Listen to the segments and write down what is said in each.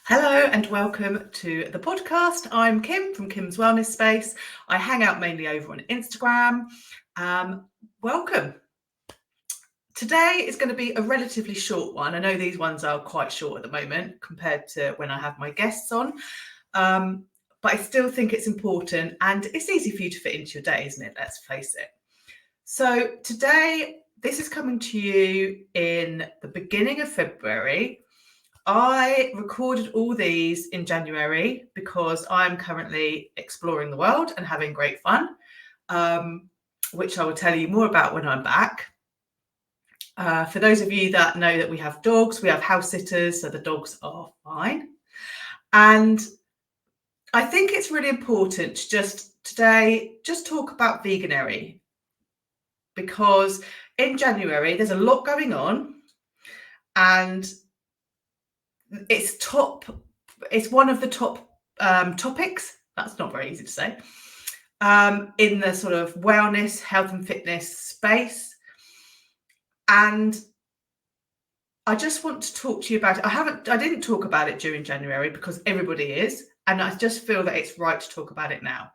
Hello and welcome to the podcast. I'm Kim from Kim's Wellness Space. I hang out mainly over on Instagram. Welcome. Today is going to be a relatively short one. I know these ones are quite short at the moment compared to when I have my guests on. But I still think it's important and it's easy for you to fit into your day, isn't it? Let's face it. So today, this is coming to you in the beginning of February. I recorded all these in January because I'm currently exploring the world and having great fun, which I will tell you more about when I'm back. For those of you that know that we have dogs, we have house sitters, so the dogs are fine. And I think it's really important to just talk about Veganary, because in January there's a lot going on and it's one of the top topics. That's not very easy to say. In the sort of wellness, health and fitness space. And I just want to talk to you about it. I didn't talk about it during January because everybody is. And I just feel that it's right to talk about it now.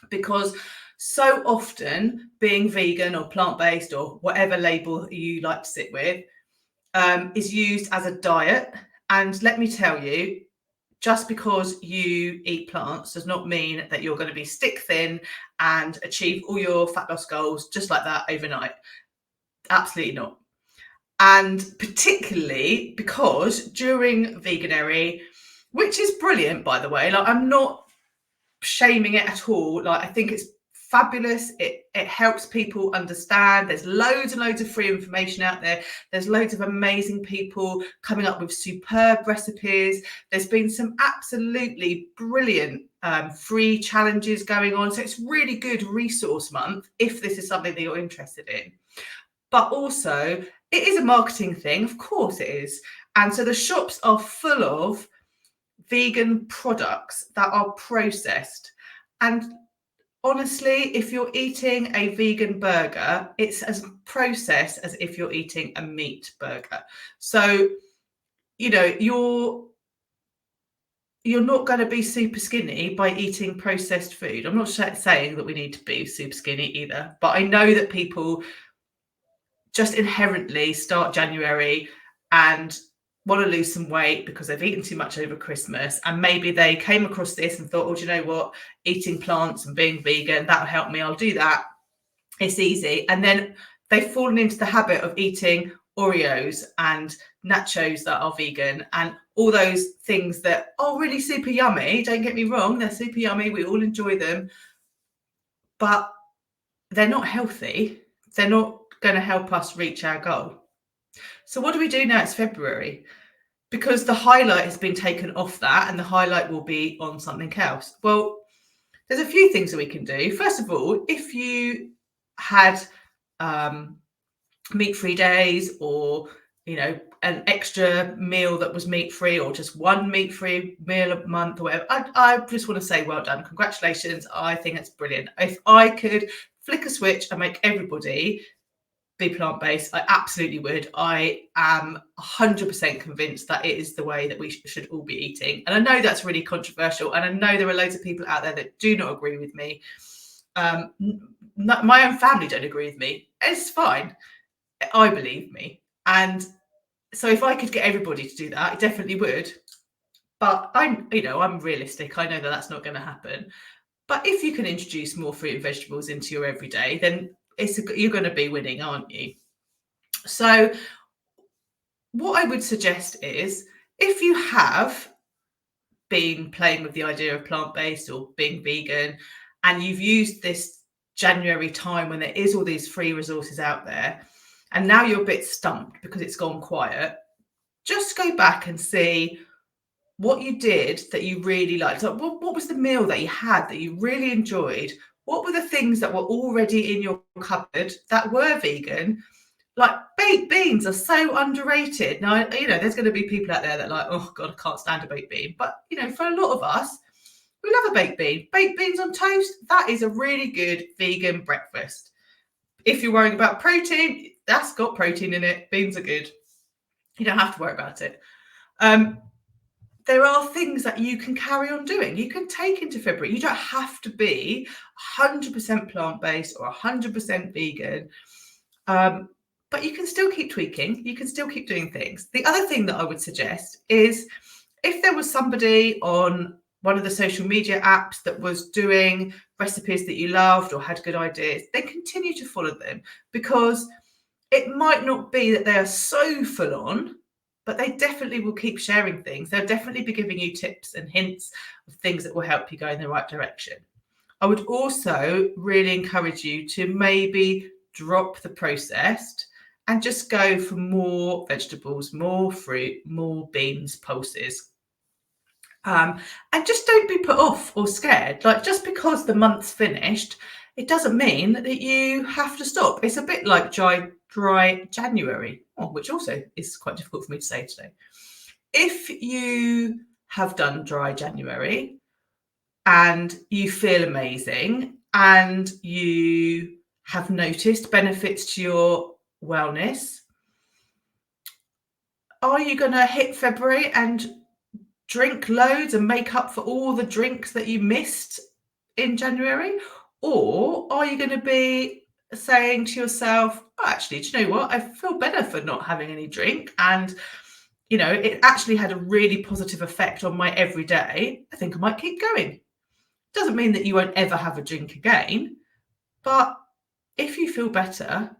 Because so often being vegan or plant-based or whatever label you like to sit with is used as a diet. And let me tell you, just because you eat plants does not mean that you're going to be stick thin and achieve all your fat loss goals just like that overnight. Absolutely not. And particularly because during Veganary, which is brilliant, by the way, like I'm not shaming it at all. Like I think it's fabulous. It helps people understand. There's loads and loads of free information out there. There's loads of amazing people coming up with superb recipes. There's been some absolutely brilliant free challenges going on. So it's really good resource month if this is something that you're interested in. But also it is a marketing thing. Of course it is. And so the shops are full of vegan products that are processed. And honestly, if you're eating a vegan burger, it's as processed as if you're eating a meat burger. So, you're not going to be super skinny by eating processed food. I'm not saying that we need to be super skinny either, but I know that people just inherently start January and want to lose some weight because they've eaten too much over Christmas, and maybe they came across this and thought, oh, do you know what, eating plants and being vegan, that'll help me, I'll do that, it's easy. And then they've fallen into the habit of eating Oreos and nachos that are vegan and all those things that are really super yummy. Don't get me wrong, they're super yummy, we all enjoy them, but they're not healthy. They're not going to help us reach our goal. So what do we do now? It's February, because the highlight has been taken off that and the highlight will be on something else. Well, there's a few things that we can do. First of all, if you had meat-free days, or an extra meal that was meat-free, or just one meat-free meal a month or whatever, I just want to say well done, congratulations. I think it's brilliant. If I could flick a switch and make everybody be plant-based, I absolutely would. I am 100% convinced that it is the way that we should all be eating. And I know that's really controversial, and I know there are loads of people out there that do not agree with me. My own family don't agree with me. It's fine. I believe me. And so if I could get everybody to do that, I definitely would. But I'm realistic. I know that that's not going to happen. But if you can introduce more fruit and vegetables into your everyday, then you're going to be winning, aren't you? So what I would suggest is, if you have been playing with the idea of plant-based or being vegan, and you've used this January time when there is all these free resources out there, and now you're a bit stumped because it's gone quiet, just go back and see what you did that you really liked. So what was the meal that you had that you really enjoyed? What were the things that were already in your cupboard that were vegan? Like baked beans are so underrated. Now, there's going to be people out there that are like, oh God, I can't stand a baked bean. But, for a lot of us, we love a baked bean. Baked beans on toast, that is a really good vegan breakfast. If you're worrying about protein, that's got protein in it. Beans are good. You don't have to worry about it. there are things that you can carry on doing. You can take into February. You don't have to be 100% plant-based or 100% vegan. But you can still keep tweaking. You can still keep doing things. The other thing that I would suggest is if there was somebody on one of the social media apps that was doing recipes that you loved or had good ideas, then continue to follow them, because it might not be that they are so full on, but they definitely will keep sharing things. They'll definitely be giving you tips and hints of things that will help you go in the right direction. I would also really encourage you to maybe drop the processed and just go for more vegetables, more fruit, more beans, pulses. And just don't be put off or scared. Like, just because the month's finished, it doesn't mean that you have to stop. It's a bit like dry January, which also is quite difficult for me to say today. If you have done dry January and you feel amazing and you have noticed benefits to your wellness, are you going to hit February and drink loads and make up for all the drinks that you missed in January? Or are you going to be saying to yourself, oh, actually, do you know what? I feel better for not having any drink. And, you know, it actually had a really positive effect on my everyday. I think I might keep going. Doesn't mean that you won't ever have a drink again. But if you feel better,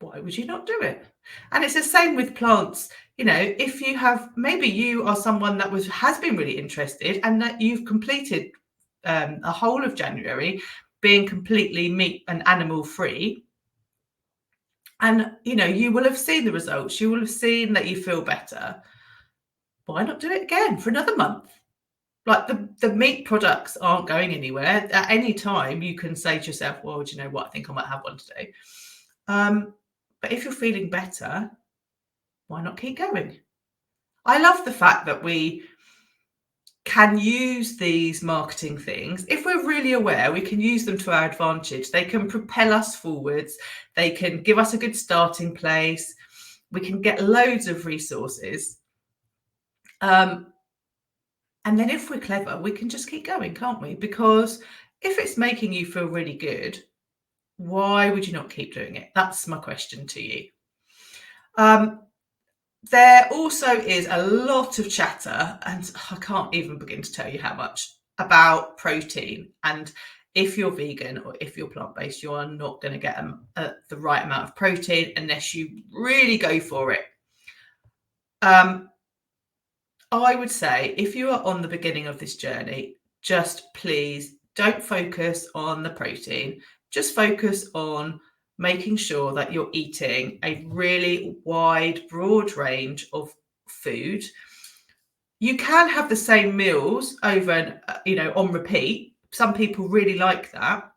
why would you not do it? And it's the same with plants. You know, if you have, maybe you are someone that has been really interested and that you've completed a whole of January being completely meat and animal free. And, you know, you will have seen the results. You will have seen that you feel better. Why not do it again for another month? Like, the meat products aren't going anywhere. At any time, you can say to yourself, well, do you know what? I think I might have one today. But if you're feeling better, why not keep going? I love the fact that we can use these marketing things. If we're really aware, we can use them to our advantage. They can propel us forwards. They can give us a good starting place. We can get loads of resources. And then if we're clever, we can just keep going, can't we? Because if it's making you feel really good, why would you not keep doing it? That's my question to you. There also is a lot of chatter, and I can't even begin to tell you how much, about protein. And if you're vegan or if you're plant-based, you are not going to get the right amount of protein unless you really go for it. I would say if you are on the beginning of this journey, just please don't focus on the protein. Just focus on making sure that you're eating a really wide, broad range of food. You can have the same meals over and, on repeat. Some people really like that,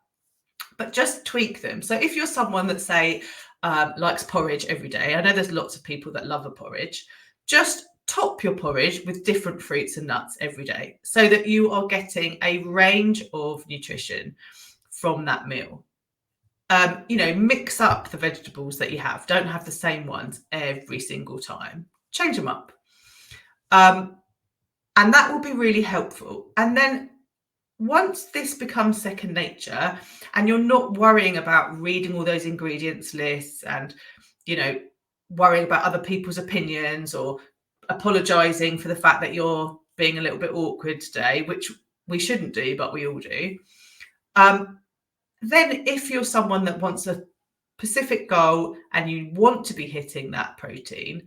but just tweak them. So if you're someone that, say, likes porridge every day, I know there's lots of people that love a porridge, just top your porridge with different fruits and nuts every day so that you are getting a range of nutrition from that meal. Mix up the vegetables that you have. Don't have the same ones every single time. Change them up. And that will be really helpful. And then once this becomes second nature and you're not worrying about reading all those ingredients lists and, worrying about other people's opinions or apologizing for the fact that you're being a little bit awkward today, which we shouldn't do, but we all do. Then if you're someone that wants a specific goal and you want to be hitting that protein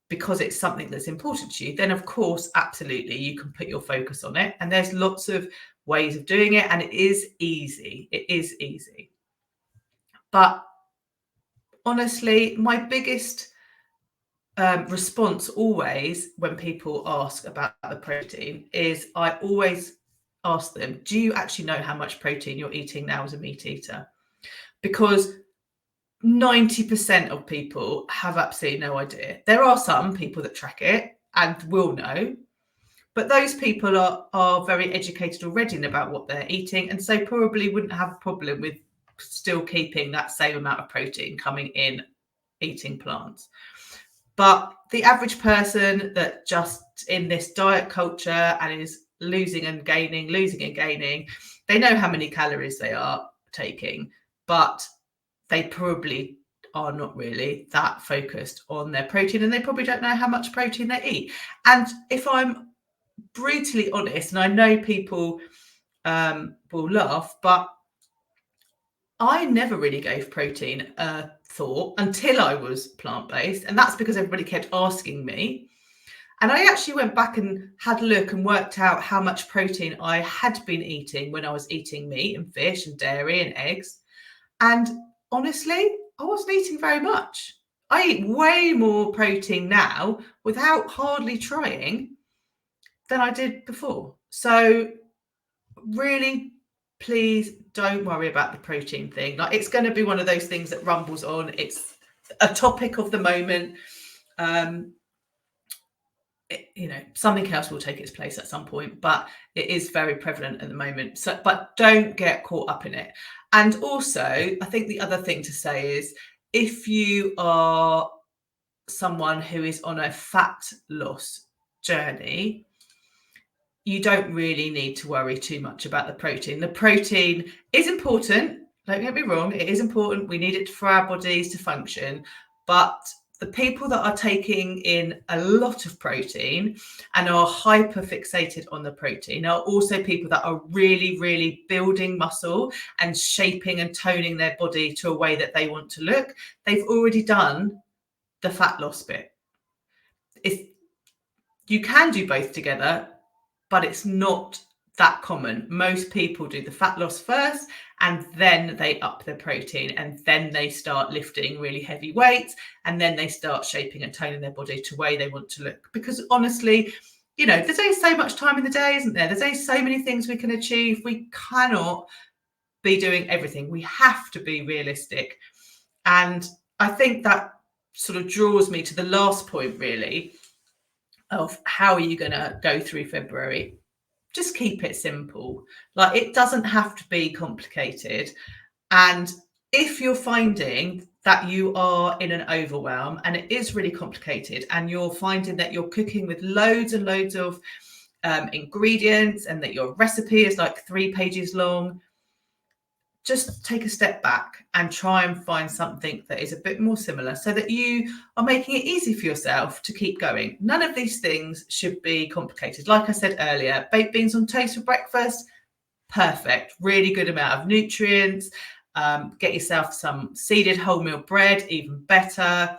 because it's something that's important to you, then of course, absolutely, you can put your focus on it. And there's lots of ways of doing it, and it is easy. It is easy. But honestly, my biggest response always when people ask about the protein is I always ask them, do you actually know how much protein you're eating now as a meat eater? Because 90% of people have absolutely no idea. There are some people that track it and will know, but those people are very educated already about what they're eating, and so probably wouldn't have a problem with still keeping that same amount of protein coming in eating plants. But the average person that just in this diet culture and is losing and gaining, they know how many calories they are taking, but they probably are not really that focused on their protein, and they probably don't know how much protein they eat. And if I'm brutally honest, and I know people will laugh, but I never really gave protein a thought until I was plant-based, and that's because everybody kept asking me. And I actually went back and had a look and worked out how much protein I had been eating when I was eating meat and fish and dairy and eggs. And honestly, I wasn't eating very much. I eat way more protein now without hardly trying than I did before. So really, please don't worry about the protein thing. Like, it's going to be one of those things that rumbles on. It's a topic of the moment. Something else will take its place at some point, but it is very prevalent at the moment. So, but don't get caught up in it. And also, I think the other thing to say is, if you are someone who is on a fat loss journey, you don't really need to worry too much about the protein. The protein is important. Don't get me wrong. It is important. We need it for our bodies to function. But the people that are taking in a lot of protein and are hyper fixated on the protein are also people that are really, really building muscle and shaping and toning their body to a way that they want to look. They've already done the fat loss bit. You can do both together, but it's not that common. Most people do the fat loss first, and then they up their protein, and then they start lifting really heavy weights, and then they start shaping and toning their body to the way they want to look. Because honestly, there's only so much time in the day, isn't there? There's only so many things we can achieve. We cannot be doing everything. We have to be realistic. And I think that sort of draws me to the last point, really, of how are you going to go through February. Just keep it simple. Like, it doesn't have to be complicated. And if you're finding that you are in an overwhelm and it is really complicated, and you're finding that you're cooking with loads and loads of ingredients, and that your recipe is like 3 pages long, just take a step back and try and find something that is a bit more similar, so that you are making it easy for yourself to keep going. None of these things should be complicated. Like I said earlier, baked beans on toast for breakfast, perfect, really good amount of nutrients. Get yourself some seeded wholemeal bread, even better.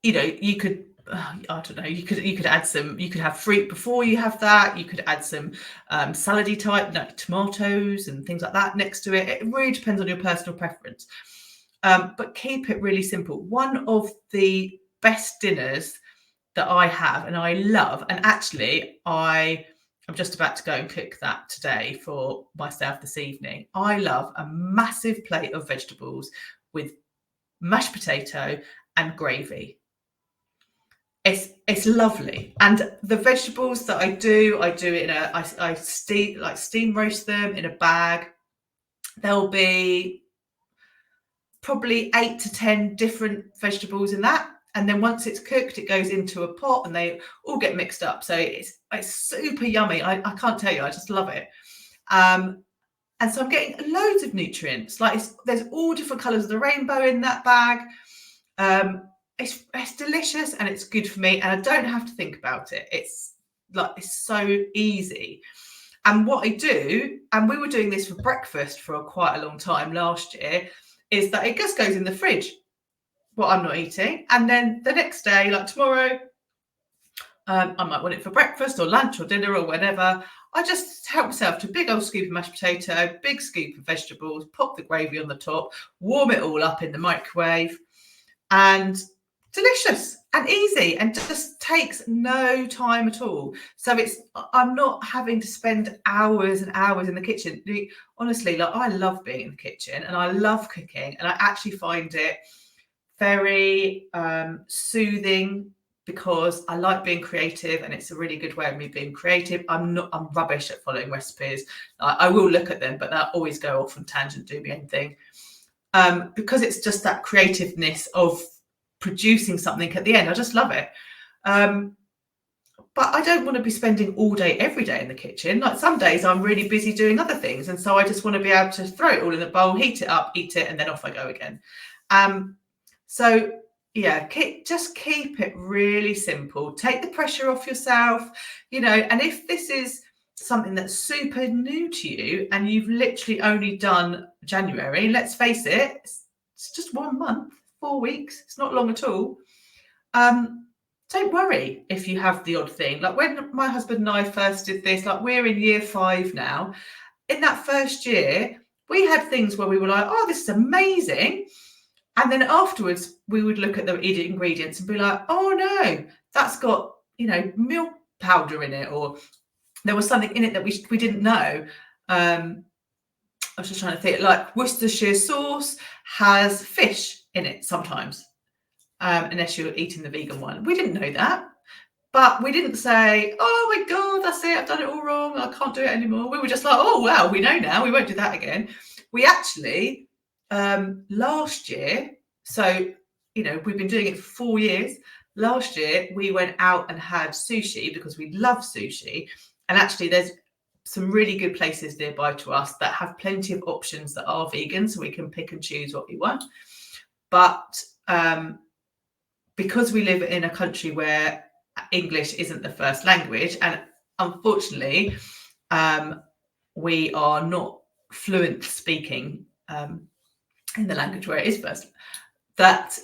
You could, I don't know, you could add some, you could have fruit before you have that. You could add some salady type, like tomatoes and things like that next to it. It really depends on your personal preference. But keep it really simple. One of the best dinners that I have and I love, and actually I'm just about to go and cook that today for myself this evening. I love a massive plate of vegetables with mashed potato and gravy. It's lovely. And the vegetables that I do it in I steam roast them in a bag. There'll be probably 8 to 10 different vegetables in that. And then once it's cooked, it goes into a pot and they all get mixed up. So it's super yummy. I can't tell you, I just love it. And so I'm getting loads of nutrients. Like, there's all different colours of the rainbow in that bag. It's delicious and it's good for me, and I don't have to think about it. It's so easy. And what I do, and we were doing this for breakfast for quite a long time last year, is that it just goes in the fridge, what I'm not eating. And then the next day, like tomorrow, I might want it for breakfast or lunch or dinner or whatever. I just help myself to a big old scoop of mashed potato, big scoop of vegetables, pop the gravy on the top, warm it all up in the microwave, and delicious and easy, and just takes no time at all. So I'm not having to spend hours and hours in the kitchen. Honestly, like, I love being in the kitchen and I love cooking, and I actually find it very soothing, because I like being creative, and it's a really good way of me being creative. I'm rubbish at following recipes. I will look at them, but they'll always go off on tangent, do my own thing. Because it's just that creativeness of producing something at the end. I just love it. But I don't want to be spending all day, every day in the kitchen. Like some days I'm really busy doing other things. And so I just want to be able to throw it all in the bowl, heat it up, eat it, and then off I go again. So yeah, just keep it really simple. Take the pressure off yourself, and if this is something that's super new to you and you've literally only done January, let's face it, it's just 1 month, 4 weeks. It's not long at all. Don't worry if you have the odd thing. Like when my husband and I first did this, like we're in year 5 now. In that first year, we had things where we were like, oh, this is amazing. And then afterwards, we would look at the ingredients and be like, oh no, that's got, milk powder in it, or there was something in it that we didn't know. I was just trying to think, like Worcestershire sauce has fish in it sometimes. Unless you're eating the vegan one. We didn't know that. But we didn't say, oh my God, that's it. I've done it all wrong. I can't do it anymore. We were just like, oh, wow, we know now. We won't do that again. We actually, last year, so, we've been doing it for 4 years. Last year, we went out and had sushi because we love sushi. And actually, there's some really good places nearby to us that have plenty of options that are vegan. So we can pick and choose what we want. But because we live in a country where English isn't the first language, and unfortunately, we are not fluent speaking in the language where it is first, that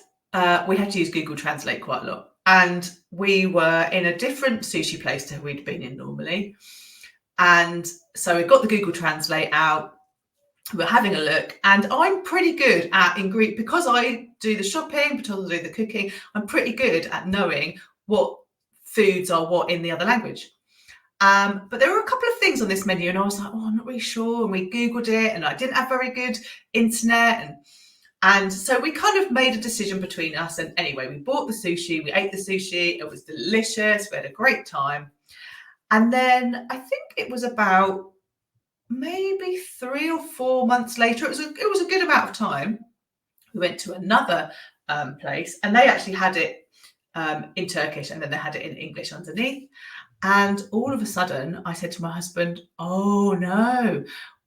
we had to use Google Translate quite a lot. And we were in a different sushi place to we'd been in normally. And so we got the Google Translate out. We're having a look, and I'm pretty good at ingredient because I do the shopping, because I do the cooking. I'm pretty good at knowing what foods are what in the other language. But there were a couple of things on this menu, and I was like, oh, I'm not really sure. And we Googled it, and I didn't have very good internet, and so we kind of made a decision between us. And anyway, we bought the sushi, we ate the sushi. It was delicious. We had a great time. And then I think it was about maybe 3 or 4 months later, it was a good amount of time, we went to another place, and they actually had it in Turkish, and then they had it in English underneath. And all of a sudden I said to my husband, oh no,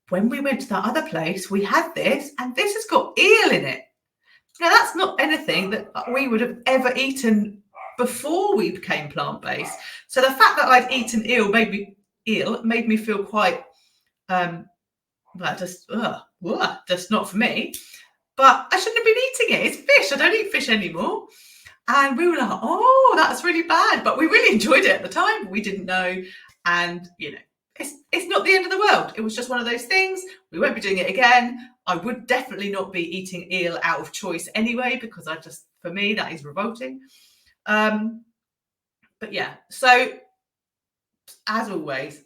when we went to that other place, we had this, and this has got eel in it. Now that's not anything that we would have ever eaten before we became plant-based. So the fact that I'd eaten eel made me feel quite just not for me. But I shouldn't have been eating it. It's fish. I don't eat fish anymore. And we were like, oh, that's really bad. But we really enjoyed it at the time. We didn't know. And, it's not the end of the world. It was just one of those things. We won't be doing it again. I would definitely not be eating eel out of choice anyway, because for me, that is revolting. But yeah, so as always,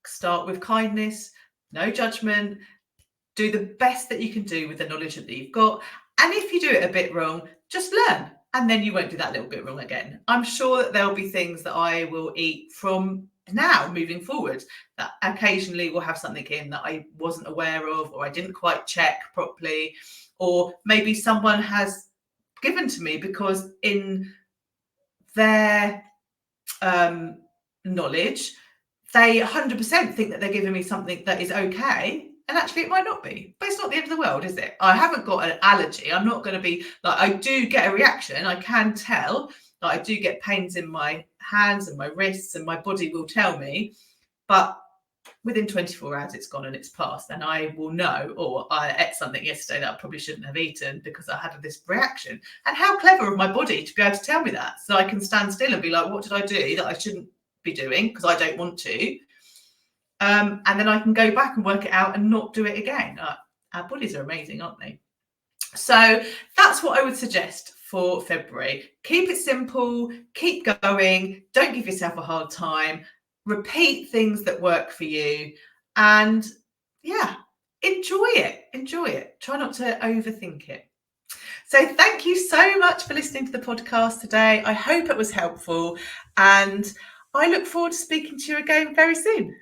start with kindness, no judgment, do the best that you can do with the knowledge that you've got. And if you do it a bit wrong, just learn, and then you won't do that little bit wrong again. I'm sure that there'll be things that I will eat from now moving forward that occasionally will have something in that I wasn't aware of, or I didn't quite check properly, or maybe someone has given to me because in their knowledge, they 100% think that they're giving me something that is okay, and actually it might not be. But it's not the end of the world, is it? I haven't got an allergy. I'm not going to be like, I do get a reaction. I can tell that I do get pains in my hands and my wrists, and my body will tell me. But within 24 hours, it's gone and it's passed, and I will know, or I ate something yesterday that I probably shouldn't have eaten because I had this reaction. And how clever of my body to be able to tell me that, so I can stand still and be like, what did I do that I shouldn't be doing because I don't want to? And then I can go back and work it out and not do it again. Our bodies are amazing, aren't they? So that's what I would suggest for February. Keep it simple, keep going, don't give yourself a hard time, repeat things that work for you, and yeah, enjoy it. Try not to overthink it. So thank you so much for listening to the podcast today. I hope it was helpful, and I look forward to speaking to you again very soon.